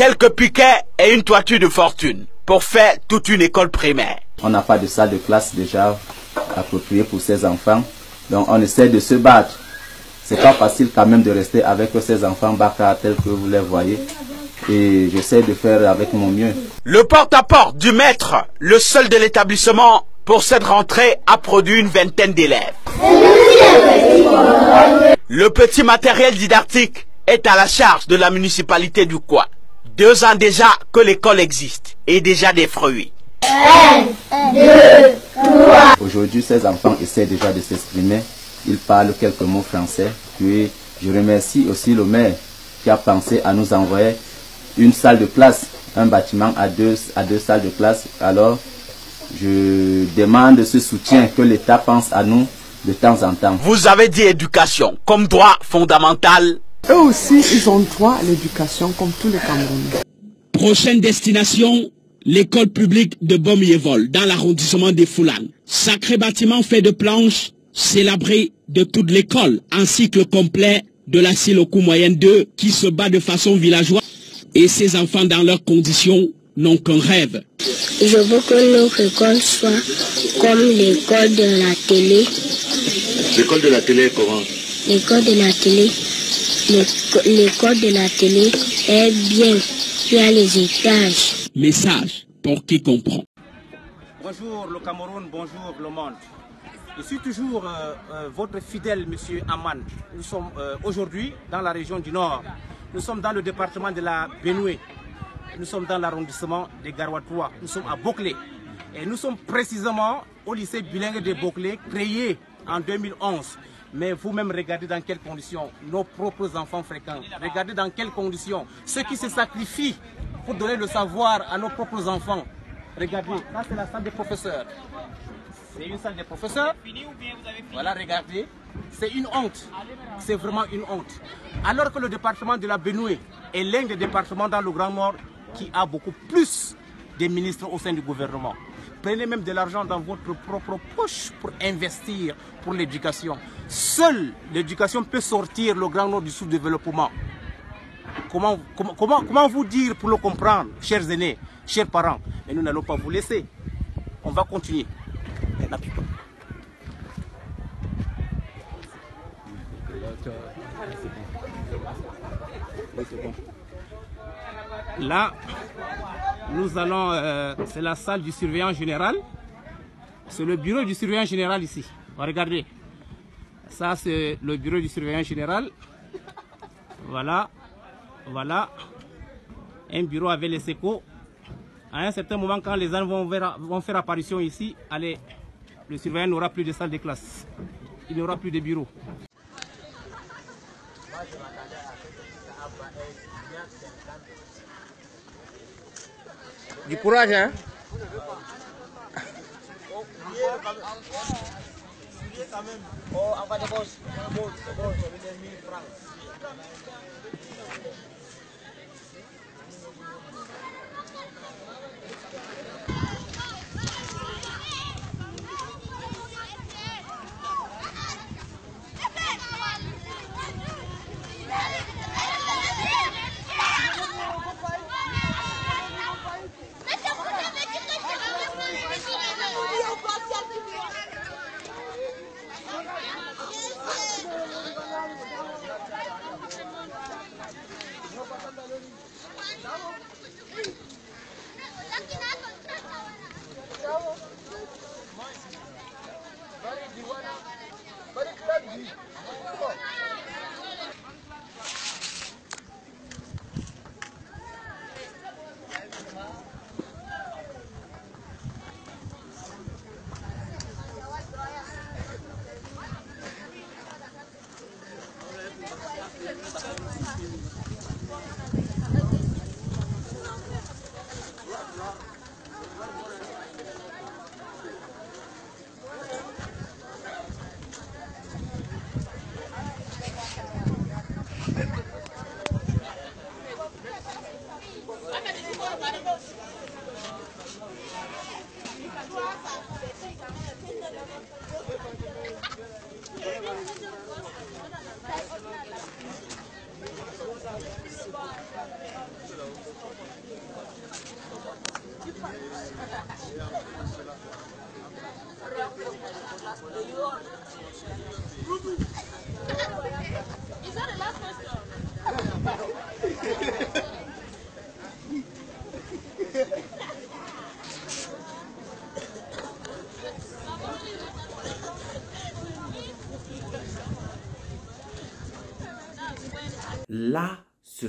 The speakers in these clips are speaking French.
quelques piquets et une toiture de fortune pour faire toute une école primaire. On n'a pas de salle de classe déjà appropriée pour ces enfants. Donc on essaie de se battre. C'est pas facile quand même de rester avec ces enfants baka tels que vous les voyez. Et j'essaie de faire avec mon mieux. Le porte-à-porte du maître, le seul de l'établissement, pour cette rentrée, a produit une vingtaine d'élèves. Le petit matériel didactique est à la charge de la municipalité du Kwa. 2 ans déjà que l'école existe et déjà des fruits. 1, 2, 3. Aujourd'hui, ces enfants essaient déjà de s'exprimer. Ils parlent quelques mots français. Puis, je remercie aussi le maire qui a pensé à nous envoyer une salle de classe, un bâtiment à deux salles de classe. Alors, je demande ce soutien que l'État pense à nous de temps en temps. Vous avez dit éducation comme droit fondamental. Eux aussi, ils ont droit à l'éducation comme tous les Camerounais. Prochaine destination, l'école publique de Bomievol, dans l'arrondissement des Foulanes. Sacré bâtiment fait de planches, c'est l'abri de toute l'école, un cycle complet de la Silokou moyenne 2 qui se bat de façon villageoise. Et ces enfants, dans leurs conditions, n'ont qu'un rêve. Je veux que notre école soit comme l'école de la télé. L'école de la télé est comment? L'école de la télé. L'école de la télé est bien. Il y a les étages. Message pour qui comprend. Bonjour le Cameroun, bonjour le monde. Je suis toujours votre fidèle monsieur Aman. Nous sommes aujourd'hui dans la région du Nord. Nous sommes dans le département de la Benoué. Nous sommes dans l'arrondissement de Garoua. Nous sommes à Boclé. Et nous sommes précisément au lycée bilingue de Boclé, créé en 2011. Mais vous-même, regardez dans quelles conditions nos propres enfants fréquentent. Regardez dans quelles conditions ceux qui se sacrifient pour donner le savoir à nos propres enfants. Regardez, là c'est la salle des professeurs. C'est une salle des professeurs. Voilà, regardez. C'est une honte. C'est vraiment une honte. Alors que le département de la Benoué est l'un des départements dans le Grand Nord qui a beaucoup plus de ministres au sein du gouvernement. Prenez même de l'argent dans votre propre poche pour investir pour l'éducation. Seule l'éducation peut sortir le Grand Nord du sous-développement. Comment vous dire pour le comprendre, chers aînés, chers parents? Mais nous n'allons pas vous laisser. On va continuer. Là, nous allons, c'est la salle du surveillant général. C'est le bureau du surveillant général ici. Regardez. Ça, c'est le bureau du surveillant général. Voilà. Voilà. Un bureau avec les sécos. À un certain moment, quand les enfants vont faire apparition ici, allez, le surveillant n'aura plus de salle de classe. Il n'y aura plus de bureaux. Du courage, hein?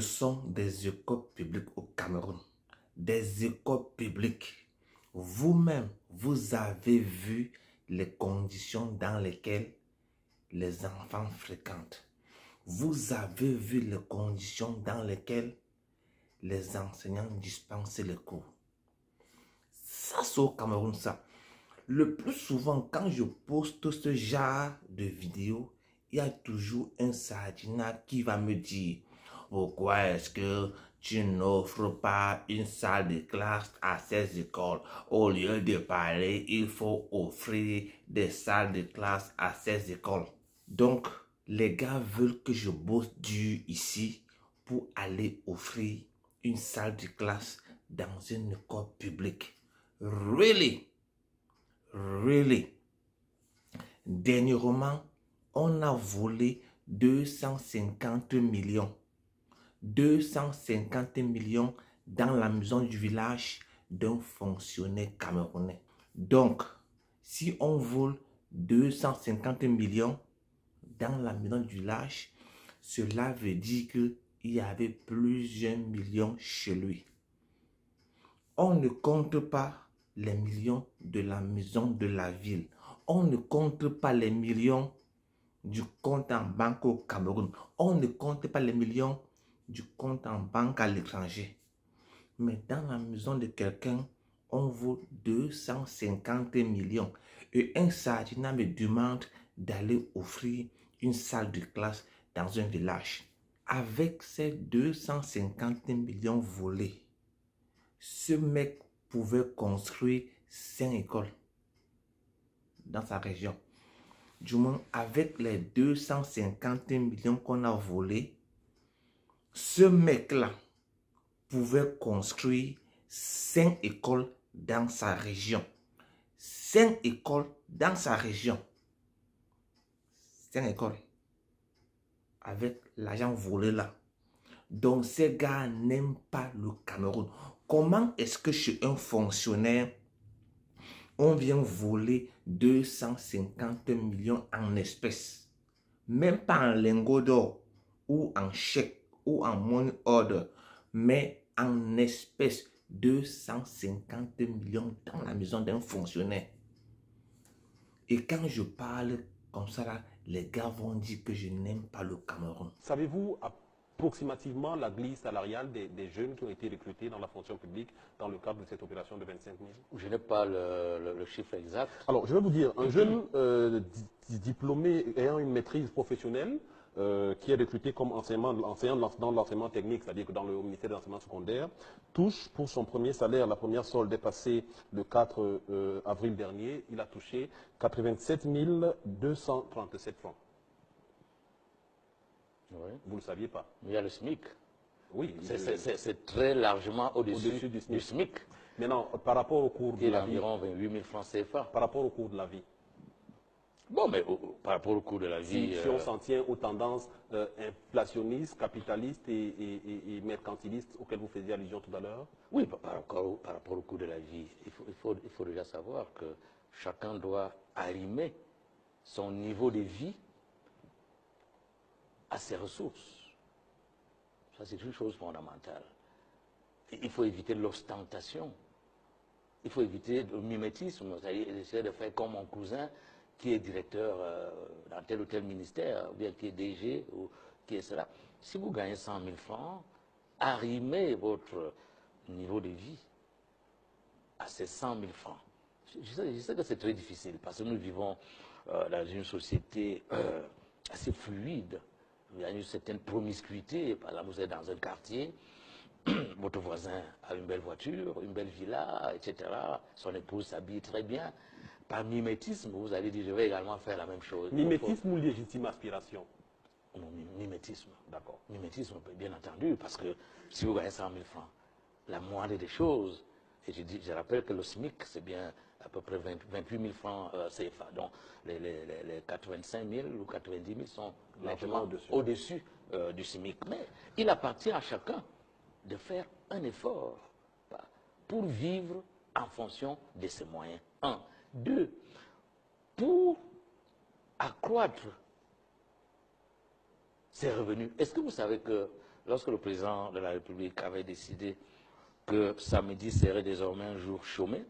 sont des écoles publiques au Cameroun. Des écoles publiques. Vous-même, vous avez vu les conditions dans lesquelles les enfants fréquentent. Vous avez vu les conditions dans lesquelles les enseignants dispensent les cours. Ça, c'est au Cameroun, ça. Le plus souvent, quand je poste ce genre de vidéos, il y a toujours un sardinat qui va me dire « Pourquoi est-ce que tu n'offres pas une salle de classe à ces écoles? Au lieu de parler, il faut offrir des salles de classe à ces écoles. » Donc, les gars veulent que je bosse dur ici pour aller offrir une salle de classe dans une école publique. Really? Really? Dernièrement, on a volé 250 millions. 250 millions dans la maison du village d'un fonctionnaire camerounais. Donc, si on vole 250 millions dans la maison du village, cela veut dire qu'il y avait plusieurs millions chez lui. On ne compte pas les millions de la maison de la ville. On ne compte pas les millions du compte en banque au Cameroun. On ne compte pas les millions du compte en banque à l'étranger. Mais dans la maison de quelqu'un, on vaut 250 millions. Et un sardinat me demande d'aller offrir une salle de classe dans un village. Avec ces 250 millions volés, ce mec pouvait construire 5 écoles dans sa région. Du moins, avec les 250 millions qu'on a volés, ce mec-là pouvait construire 5 écoles dans sa région. 5 écoles dans sa région. 5 écoles. Avec l'argent volé là. Donc, ces gars n'aiment pas le Cameroun. Comment est-ce que chez un fonctionnaire, on vient voler 250 millions en espèces? Même pas en lingots d'or, ou en chèque, ou en money order, mais en espèces. 250 millions dans la maison d'un fonctionnaire. Et quand je parle comme ça, là, les gars vont dire que je n'aime pas le Cameroun. Savez-vous approximativement la grille salariale des jeunes qui ont été recrutés dans la fonction publique dans le cadre de cette opération de 25 000? Je n'ai pas le chiffre exact. Alors, je vais vous dire, un jeune diplômé ayant une maîtrise professionnelle qui est recruté comme enseignant dans l'enseignement technique, c'est-à-dire que dans le ministère de l'enseignement secondaire, touche pour son premier salaire, la première solde est passée le 4 avril dernier, il a touché 87 237 francs. Oui. Vous ne le saviez pas? Il y a le SMIC. Oui. C'est très largement au-dessus du SMIC. Maintenant, par rapport au cours de la vie. Environ 28 000 francs CFA. Par rapport au cours de la vie. Bon, mais par rapport au cours de la vie... Si on s'en tient aux tendances inflationnistes, capitalistes et mercantilistes auxquelles vous faisiez allusion tout à l'heure. Oui, par rapport au cours de la vie, il faut déjà savoir que chacun doit arrimer son niveau de vie à ses ressources. Ça, c'est une chose fondamentale. Il faut éviter l'ostentation. Il faut éviter le mimétisme. C'est-à-dire essayer de faire comme mon cousin qui est directeur dans tel ou tel ministère, ou bien qui est DG, ou qui est cela. Si vous gagnez 100 000 francs, arrimez votre niveau de vie à ces 100 000 francs. Je sais que c'est très difficile, parce que nous vivons dans une société assez fluide. Il y a une certaine promiscuité. Par exemple, vous êtes dans un quartier, votre voisin a une belle voiture, une belle villa, etc. Son épouse s'habille très bien. Par mimétisme, vous allez dire, je vais également faire la même chose. Mimétisme ou légitime aspiration? Non, mimétisme. D'accord. Mimétisme, bien entendu, parce que si vous gagnez 100 000 francs, la moindre des choses, et je rappelle que le SMIC, c'est bien à peu près 28 000 francs CFA. Donc, les 85 000 ou 90 000 sont largement au-dessus du SMIC. Mais il appartient à chacun de faire un effort pour vivre en fonction de ses moyens. 1. 2. Pour accroître ses revenus. Est-ce que vous savez que lorsque le président de la République avait décidé que samedi serait désormais un jour chômé,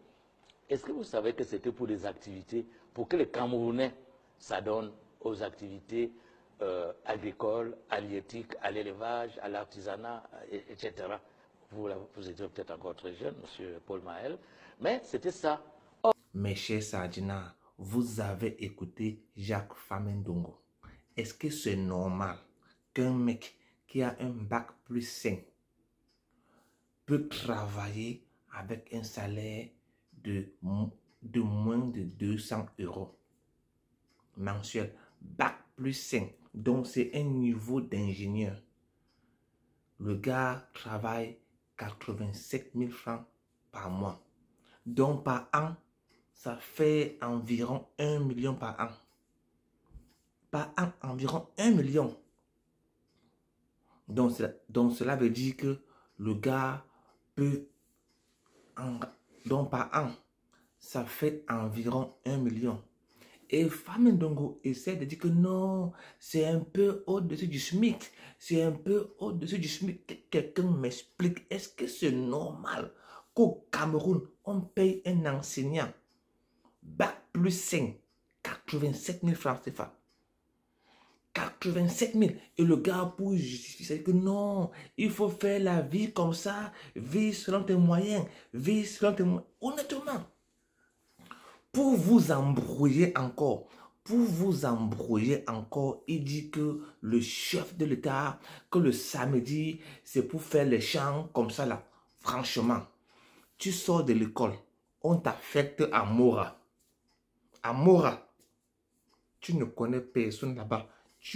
est-ce que vous savez que c'était pour des activités, pour que les Camerounais s'adonnent aux activités agricoles, halieutiques, à l'élevage, à l'artisanat, etc. Vous étiez peut-être encore très jeune, M. Paul Mahel, mais c'était ça. Mes chers Sadjina, vous avez écouté Jacques Famendongo. Est-ce que c'est normal qu'un mec qui a un bac plus 5 peut travailler avec un salaire de moins de 200 € mensuel? Bac plus 5, donc c'est un niveau d'ingénieur. Le gars travaille 87 000 francs par mois. Donc par an, ça fait environ 1 million par an. Par an, environ 1 million. Donc cela veut dire que le gars peut... Donc par an, ça fait environ 1 million. Et Famendongo essaie de dire que non, c'est un peu au-dessus du SMIC. C'est un peu au-dessus du SMIC. Quelqu'un m'explique, est-ce que c'est normal qu'au Cameroun, on paye un enseignant bac plus 5, 87 000 francs CFA. 87 000. Et le gars pour justifier que non, il faut faire la vie comme ça, vie selon tes moyens, vie selon tes moyens. Honnêtement, pour vous embrouiller encore, il dit que le chef de l'État, que le samedi, c'est pour faire les chants comme ça là. Franchement, tu sors de l'école, on t'affecte à Mora. À Mora, tu ne connais personne là-bas.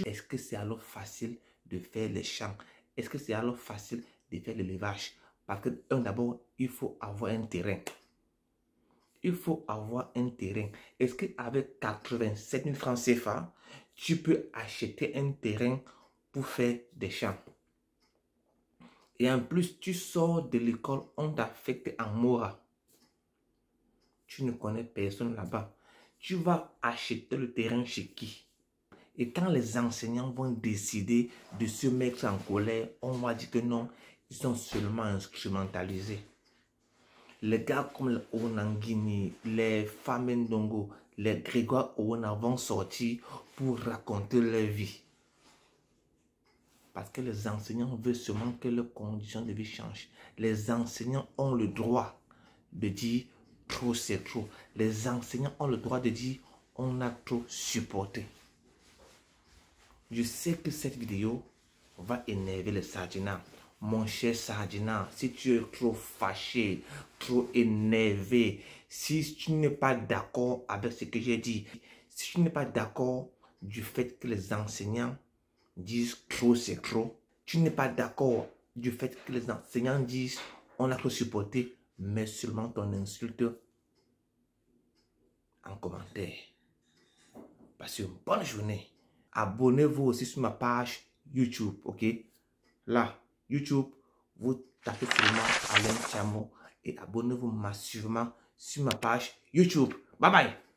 Est-ce que c'est alors facile de faire les champs? Est-ce que c'est alors facile de faire l'élevage? Parce que d'abord, il faut avoir un terrain. Il faut avoir un terrain. Est-ce qu'avec 87 000 francs CFA, tu peux acheter un terrain pour faire des champs? Et en plus, tu sors de l'école, on t'affecte en Mora. Tu ne connais personne là-bas. Tu vas acheter le terrain chez qui? Et quand les enseignants vont décider de se mettre en colère, on va dire que non, ils sont seulement instrumentalisés. Les gars comme les Onangini, les Famendongo, les Grégoire Ouna vont sortir pour raconter leur vie. Parce que les enseignants veulent seulement que leurs conditions de vie changent. Les enseignants ont le droit de dire trop c'est trop. Les enseignants ont le droit de dire on a trop supporté. Je sais que cette vidéo va énerver les Sadjina. Mon cher Sadjina, si tu es trop fâché, trop énervé, si tu n'es pas d'accord avec ce que j'ai dit, si tu n'es pas d'accord du fait que les enseignants disent trop c'est trop, tu n'es pas d'accord du fait que les enseignants disent on a trop supporté, mets seulement ton insulte en commentaire. Passez une bonne journée. Abonnez-vous aussi sur ma page YouTube, ok? Là, YouTube, vous tapez seulement Alain Tchamo et abonnez-vous massivement sur ma page YouTube. Bye bye!